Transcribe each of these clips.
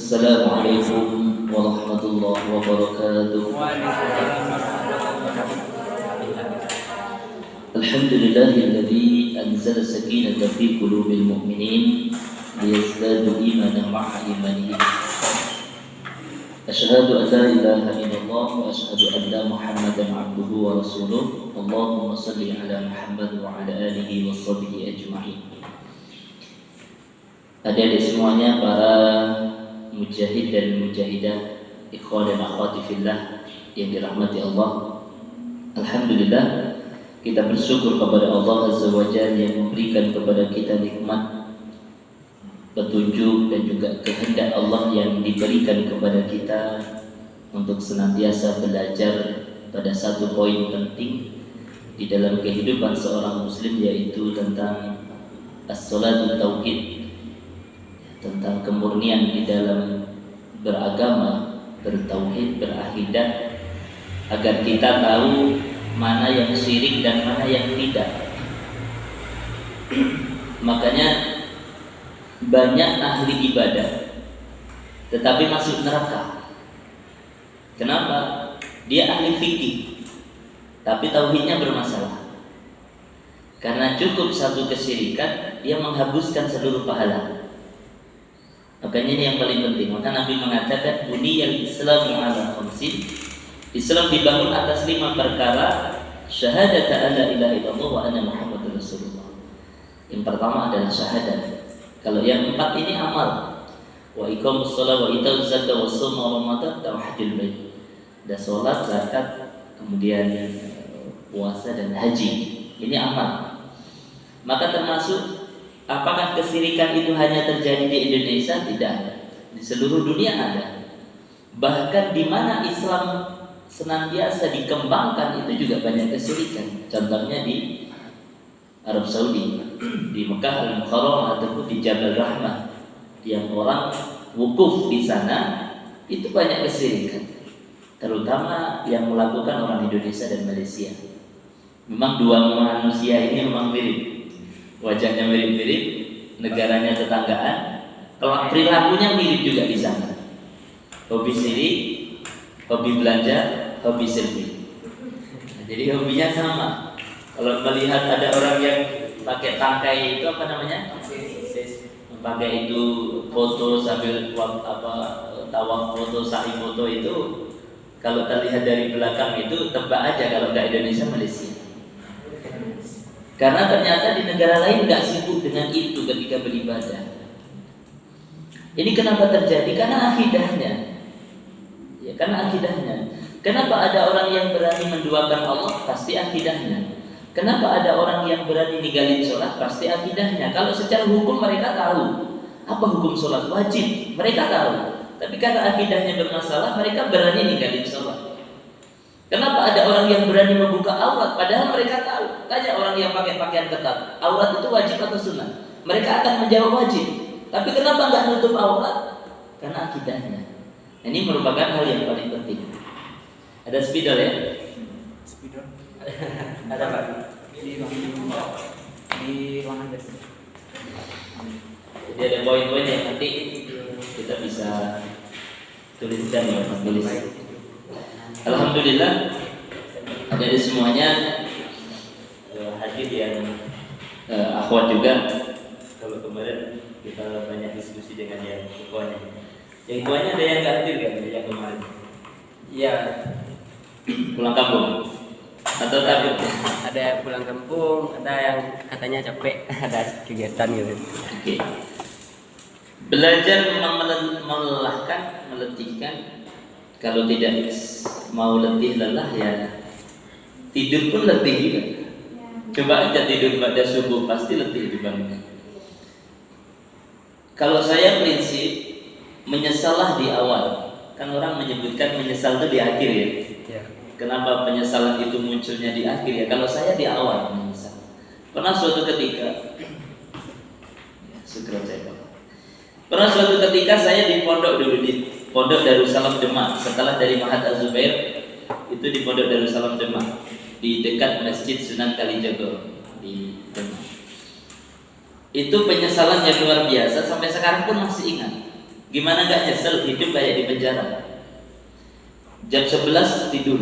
Assalamualaikum warahmatullahi wabarakatuh. Alhamdulillahilladzi anzala sakinata fi qulubil mu'minin liyazdadu imanan ma'a imanihim. Asyhadu an la ilaha illallah wa asyhadu anna Muhammadan abduhu wa rasuluh. Allahumma shalli ala Muhammad wa ala alihi wa sahbihi ajma'in. Adik-adik semuanya, para mujahid dan mujahidah, ikhwan dan akhwati fillah yang dirahmati Allah. Alhamdulillah, kita bersyukur kepada Allah Azza wa Jalla yang memberikan kepada kita nikmat petunjuk dan juga kehendak Allah yang diberikan kepada kita untuk senantiasa belajar pada satu poin penting di dalam kehidupan seorang muslim, yaitu tentang as-salatu tauhid, tentang kemurnian di dalam beragama, bertauhid, berakidah, agar kita tahu mana yang syirik dan mana yang tidak. Makanya banyak ahli ibadah tetapi masuk neraka. Kenapa? Dia ahli fikih tapi tauhidnya bermasalah. Karena cukup satu kesyirikan, dia menghabiskan seluruh pahala. Makanya ini yang paling penting. Maka Nabi mengatakan buniyal Islamu ala khamsin. Islam dibangun atas 5 perkara. Syahadat alla ilaha illallah wa anna Muhammadar Rasulullah. Yang pertama adalah syahadat. Kalau yang 4 ini amal. Wa iqamus shalah wa itauz zakat wa shaum ramadan wa hajjul bait. Ada salat, zakat, kemudian puasa dan haji. Ini amal. Maka termasuk, apakah kesyirikan itu hanya terjadi di Indonesia? Tidak. Di seluruh dunia ada. Bahkan di mana Islam senantiasa dikembangkan itu juga banyak kesyirikan. Contohnya di Arab Saudi, di Mekah Al-Mukarramah ataupun di Jabal Rahmah, yang orang wukuf di sana itu banyak kesyirikan. Terutama yang melakukan orang Indonesia dan Malaysia. Memang dua manusia ini memang mirip, wajahnya mirip-mirip, negaranya tetanggaan, perilakunya mirip juga di sana. Hobi sirik, hobi belanja, hobi selfie. Nah, jadi hobinya sama. Kalau melihat ada orang yang pakai tangkai itu apa namanya? Pakai itu foto sambil tawaf foto, sa'i foto itu, kalau terlihat dari belakang itu tebak aja kalau nggak Indonesia, Malaysia. Karena ternyata di negara lain nggak sibuk dengan itu ketika beribadah. Ini kenapa terjadi? Karena akidahnya. Ya, karena akidahnya. Kenapa ada orang yang berani menduakan Allah? Pasti akidahnya. Kenapa ada orang yang berani ninggalin sholat? Pasti akidahnya. Kalau secara hukum mereka tahu apa hukum sholat wajib, mereka tahu. Tapi karena akidahnya bermasalah, mereka berani ninggalin sholat. Kenapa ada orang yang berani membuka aurat? Padahal mereka tahu. Tanya orang yang pakai pakaian ketat, aurat itu wajib atau sunnah? Mereka akan menjawab wajib. Tapi kenapa nggak nutup aurat? Karena akidahnya. Ini merupakan hal yang paling penting. Ada spidol ya? Spidol. Ada Pak? Di ruangan biasa. Jadi ada poin-poin yang nanti kita bisa tuliskan ya, Mas tulis. Alhamdulillah, ada di semuanya hadir yang akhwat juga. Kalau kemarin kita banyak diskusi dengan yang ikhwannya. Yang ikhwannya ada yang nggak hadir kan? Yang kemarin? Iya. Pulang kampung atau takut? Ada pulang kampung, ada yang katanya capek, ada kegiatan gitu. Oke. Belajar memang melelahkan, meletihkan. Kalau tidak mau letih lelah ya tidur pun letih juga. Coba aja tidur pada subuh, pasti letih dibangun. Kalau saya prinsip menyesallah di awal. Kan orang menyebutkan menyesal itu di akhir ya. Kenapa penyesalan itu munculnya di akhir ya? Kalau saya di awal menyesal. Pernah suatu ketika, Pernah suatu ketika saya di pondok dulu, di Pondok Darussalam Demak. Setelah dari Mahat Az-Zubair, itu di Pondok Darussalam Demak, di dekat Masjid Sunan Kalijaga di Demak. Itu penyesalan yang luar biasa, sampai sekarang pun masih ingat. Gimana nggak nyesel hidup kayak di penjara? Jam 11 tidur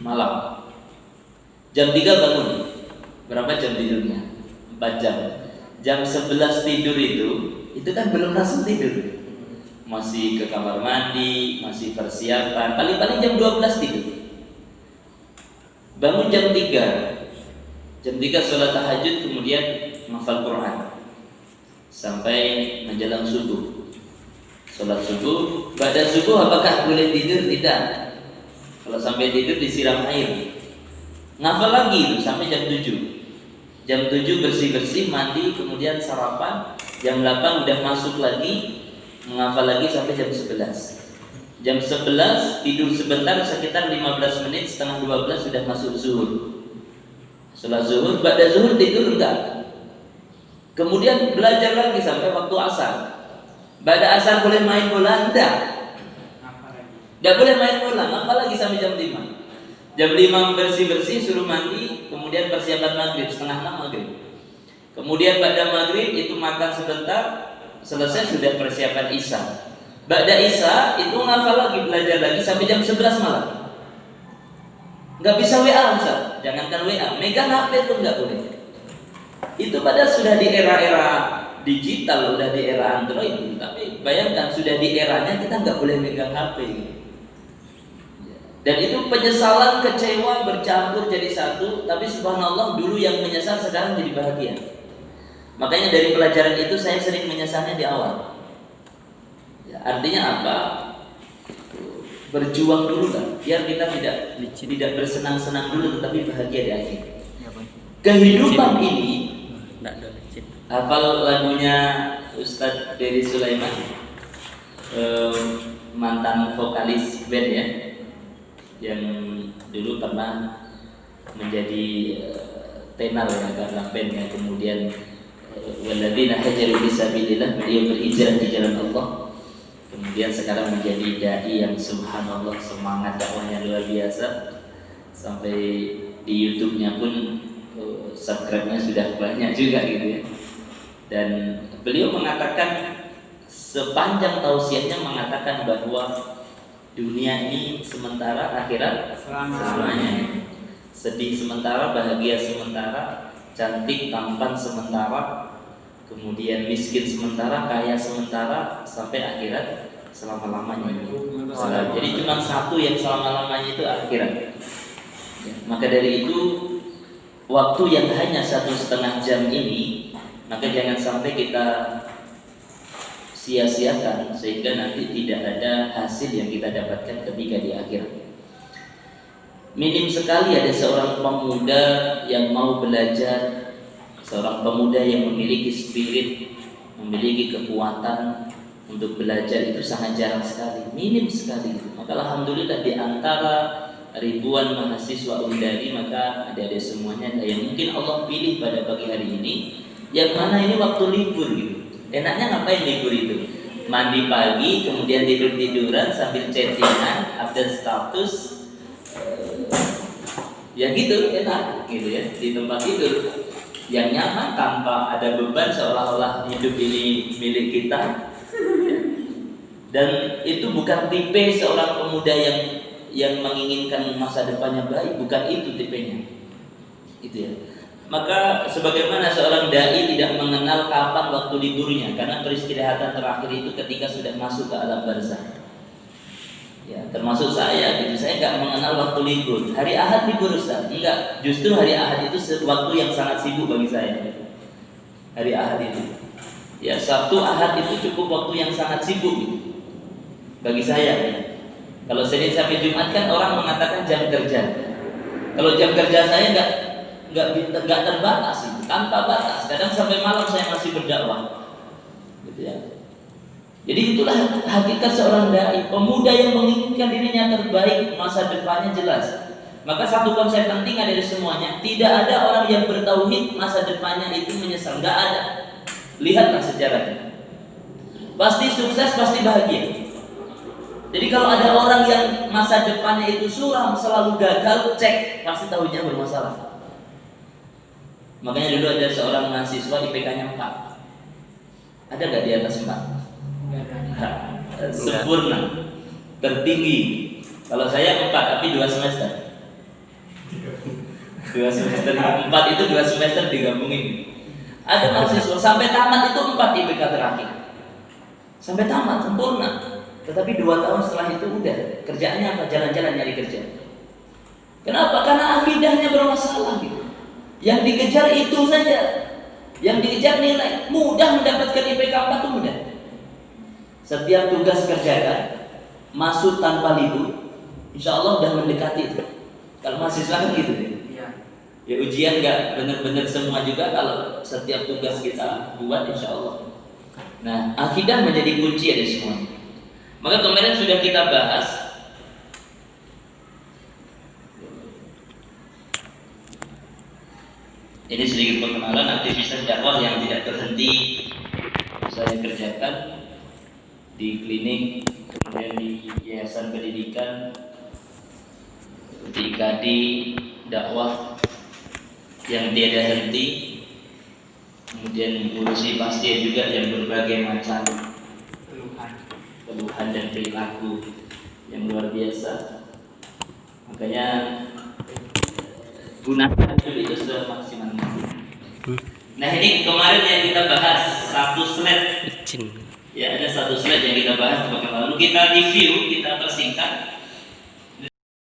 malam, jam 3 bangun. Berapa jam tidurnya? 4 jam. Jam 11 tidur itu kan belum langsung tidur, masih ke kamar mandi, masih persiapan, paling-paling jam 12 tidur. Bangun jam 3 sholat tahajud, kemudian menghafal Quran sampai menjelang subuh. Sholat subuh, pada subuh apakah boleh tidur? Tidak. Kalau sampai tidur disiram air. Ngafal lagi sampai jam 7. Jam 7 bersih-bersih, mandi, kemudian sarapan. Jam 8 udah masuk lagi, menghafal lagi sampai jam 11. Jam 11 tidur sebentar sekitar 15 menit, setengah 12 sudah masuk zuhur. Sholat zuhur, pada zuhur tidur enggak. Kemudian belajar lagi sampai waktu asar. Pada asar boleh main bola? Enggak boleh main bola, ngapa lagi sampai jam 5. Jam 5 bersih-bersih, suruh mandi, kemudian persiapan maghrib, setengah 6 maghrib. Kemudian pada maghrib itu makan sebentar, selesai sudah persiapan isya. Ba'da isya itu ngafal lagi, belajar lagi sampai jam 11 malam. Nggak bisa WA Ustaz, jangankan WA, megang HP pun nggak boleh. Itu padahal sudah di era-era digital, sudah di era Android. Tapi bayangkan sudah di eranya kita nggak boleh megang HP. Dan itu penyesalan, kecewa bercampur jadi satu. Tapi subhanallah, dulu yang menyesal sekarang jadi bahagia. Makanya dari pelajaran itu saya sering menyesalnya di awal. Ya, artinya apa? Berjuang dulu kan, biar kita tidak bersenang-senang dulu, tetapi bahagia di akhir. Kehidupan ini, hafal lagunya Ustadz Dery Sulaiman, mantan vokalis band ya, yang dulu pernah menjadi tenar ya, karena band yang kemudian walladzina hajaru fisabilillah, beliau berhijrah di jalan Allah. Kemudian sekarang menjadi dai yang subhanallah semangat dakwahnya luar biasa. Sampai di YouTube-nya pun subscribe-nya sudah banyak juga gitu ya. Dan beliau mengatakan, sepanjang tausiahnya mengatakan bahwa dunia ini sementara, akhirat selamanya. Sedih sementara, bahagia sementara, cantik tampan sementara, kemudian miskin sementara, kaya sementara, sampai akhirat selama-lamanya. Jadi cuma satu yang selama-lamanya, itu akhirat. Ya, maka dari itu, waktu yang hanya 1,5 jam ini, maka jangan sampai kita sia-siakan sehingga nanti tidak ada hasil yang kita dapatkan ketika di akhirat. Minim sekali ada seorang pemuda yang mau belajar, seorang pemuda yang memiliki spirit, memiliki kekuatan untuk belajar, itu sangat jarang sekali, minim sekali. Maka alhamdulillah di antara ribuan mahasiswa Undari, maka adik-adik semuanya ada yang mungkin Allah pilih pada pagi hari ini, yang mana ini waktu libur gitu. Enaknya ngapain libur itu? Mandi pagi, kemudian tidur-tiduran sambil chattingan, update status, ya gitu, enak gitu ya, di tempat tidur yang nyaman tanpa ada beban, seolah-olah hidup ini milik kita. Dan itu bukan tipe seorang pemuda yang menginginkan masa depannya baik, bukan itu tipenya. Itu ya. Maka sebagaimana seorang dai tidak mengenal kapan waktu liburnya, karena peristirahatan terakhir itu ketika sudah masuk ke alam barzakh. Ya, termasuk saya gitu, saya nggak mengenal waktu libur. Hari Ahad libur Ustaz? Enggak, justru hari Ahad itu waktu yang sangat sibuk bagi saya. Hari Ahad itu, ya Sabtu Ahad itu cukup waktu yang sangat sibuk gitu, bagi saya. Ya. Kalau Senin sampai Jumat kan orang mengatakan jam kerja. Kalau jam kerja saya nggak terbatas, itu tanpa batas. Kadang sampai malam saya masih berdakwah, gitu ya. Jadi itulah hakikat seorang dai, pemuda yang menginginkan dirinya terbaik, masa depannya jelas. Maka satu konsep penting ada di semuanya, tidak ada orang yang bertauhid masa depannya itu menyesal, nggak ada. Lihatlah sejarahnya, pasti sukses, pasti bahagia. Jadi kalau ada orang yang masa depannya itu suram, selalu gagal, cek, pasti tahunya bermasalah. Makanya dulu ada seorang mahasiswa IPK-nya 4. Ada nggak di atas 4? Sempurna, tertinggi. Kalau saya 4 tapi 2 semester. 2 semester, 4 itu 2 semester digabungin. Ada mahasiswa sampai tamat itu 4 IPK terakhir. Sampai tamat sempurna. Tetapi 2 tahun setelah itu udah kerjaannya apa? Jalan-jalan nyari kerja. Kenapa? Karena akidahnya bermasalah gitu. Yang dikejar itu saja. Yang dikejar nilai. Mudah mendapatkan IPK 4 itu mudah. Setiap tugas kerjakan, masuk tanpa libur, insya Allah udah mendekati itu. Kalau mahasiswa kan gitu ya. Ya ujian nggak benar-benar semua juga, kalau setiap tugas kita buat insya Allah. Nah, akidah menjadi kunci ada semuanya. Maka kemarin sudah kita bahas ini sedikit perkenalan aktivitas dakwah yang tidak terhenti saya kerjakan di klinik, kemudian di yayasan pendidikan, di IKD, dakwah yang tiada henti, kemudian mengurusi pasien juga yang berbagai macam keluhan dan perilaku yang luar biasa. Makanya gunakan itu sudah maksimal. Nah, ini kemarin yang kita bahas satu slide. Ya, ada satu slide yang kita bahas. Lalu kita review, kita persingkat.